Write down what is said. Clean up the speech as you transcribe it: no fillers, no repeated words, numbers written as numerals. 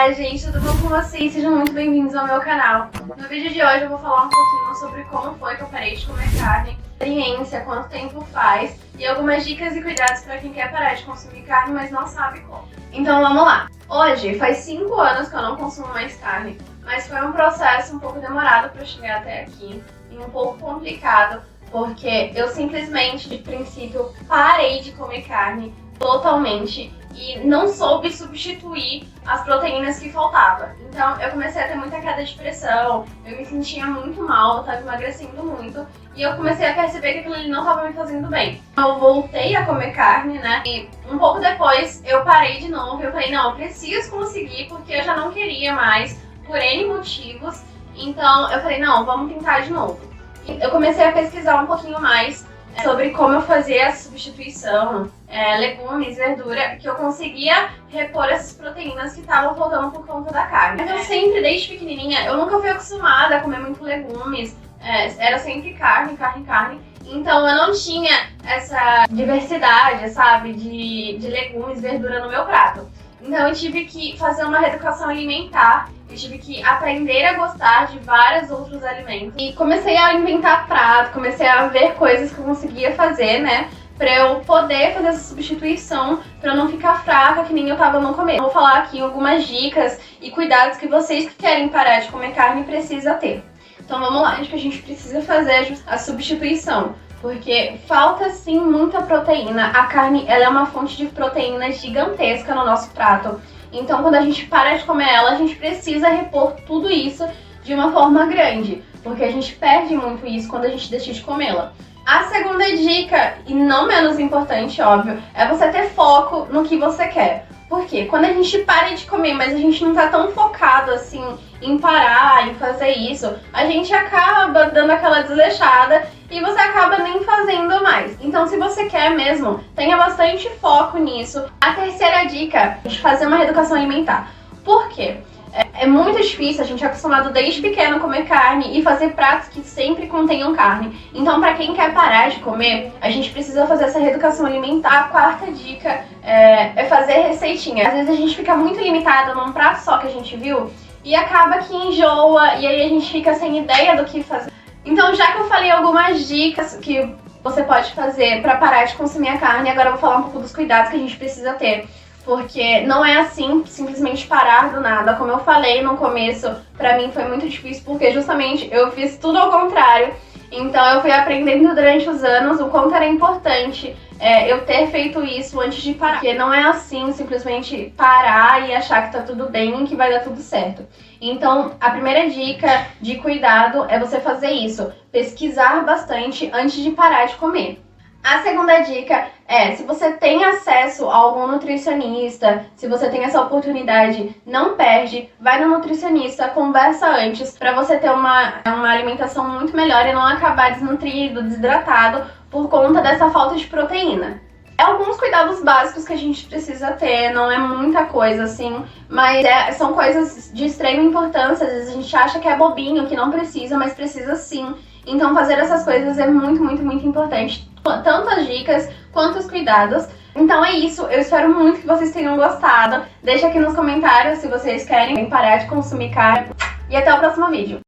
Olá, gente, tudo bom com vocês? Sejam muito bem-vindos ao meu canal. No vídeo de hoje eu vou falar um pouquinho sobre como foi que eu parei de comer carne, experiência, quanto tempo faz e algumas dicas e cuidados para quem quer parar de consumir carne, mas não sabe como. Então vamos lá! Hoje faz 5 anos que eu não consumo mais carne, mas foi um processo um pouco demorado para chegar até aqui e um pouco complicado, porque eu simplesmente, de princípio, parei de comer carne totalmente e não soube substituir as proteínas que faltavam. Então eu comecei a ter muita queda de pressão, eu me sentia muito mal, eu tava emagrecendo muito e eu comecei a perceber que aquilo ali não estava me fazendo bem. Eu voltei a comer carne, né? E um pouco depois eu parei de novo. Eu falei, não, eu preciso conseguir porque eu já não queria mais, por N motivos. Então eu falei, não, vamos tentar de novo. E eu comecei a pesquisar um pouquinho mais sobre como eu fazia a substituição, legumes, verdura, que eu conseguia repor essas proteínas que estavam faltando por conta da carne. Mas eu sempre, desde pequenininha, eu nunca fui acostumada a comer muito legumes, era sempre carne. Então eu não tinha essa diversidade, sabe, de legumes, verdura no meu prato. Então eu tive que fazer uma reeducação alimentar, eu tive que aprender a gostar de vários outros alimentos. E comecei a inventar prato, comecei a ver coisas que eu conseguia fazer, né? Pra eu poder fazer essa substituição, pra eu não ficar fraca que nem eu tava no começo. Vou falar aqui algumas dicas e cuidados que vocês que querem parar de comer carne precisam ter. Então vamos lá, que a gente precisa fazer a substituição. Porque falta sim muita proteína. A carne, ela é uma fonte de proteína gigantesca no nosso prato. Então quando a gente para de comer ela, a gente precisa repor tudo isso de uma forma grande. Porque a gente perde muito isso quando a gente deixa de comê-la. A segunda dica, e não menos importante, óbvio, é você ter foco no que você quer. Porque quando a gente para de comer, mas a gente não tá tão focado assim em parar, em fazer isso, a gente acaba dando aquela desleixada e você acaba nem fazendo mais. Então, se você quer mesmo, tenha bastante foco nisso. A terceira dica é fazer uma reeducação alimentar. Por quê? É muito difícil, a gente é acostumado desde pequeno a comer carne e fazer pratos que sempre contenham carne. Então, pra quem quer parar de comer, a gente precisa fazer essa reeducação alimentar. A quarta dica é fazer receitinha. Às vezes a gente fica muito limitado num prato só que a gente viu e acaba que enjoa e aí a gente fica sem ideia do que fazer. Então, já que eu falei algumas dicas que você pode fazer pra parar de consumir a carne, agora eu vou falar um pouco dos cuidados que a gente precisa ter. Porque não é assim, simplesmente parar do nada. Como eu falei no começo, pra mim foi muito difícil, porque justamente eu fiz tudo ao contrário. Então eu fui aprendendo durante os anos o quanto era importante eu ter feito isso antes de parar. Porque não é assim, simplesmente parar e achar que tá tudo bem e que vai dar tudo certo. Então, a primeira dica de cuidado é você fazer isso. Pesquisar bastante antes de parar de comer. A segunda dica é, se você tem acesso a algum nutricionista, se você tem essa oportunidade, não perde, vai no nutricionista, conversa antes, pra você ter uma alimentação muito melhor e não acabar desnutrido, desidratado por conta dessa falta de proteína. Alguns cuidados básicos que a gente precisa ter, não é muita coisa assim, mas são coisas de extrema importância. Às vezes a gente acha que é bobinho, que não precisa, mas precisa sim. Então fazer essas coisas é muito importante. Tanto as dicas quanto os cuidados. Então é isso, eu espero muito que vocês tenham gostado. Deixa aqui nos comentários se vocês querem parar de consumir carne. E até o próximo vídeo.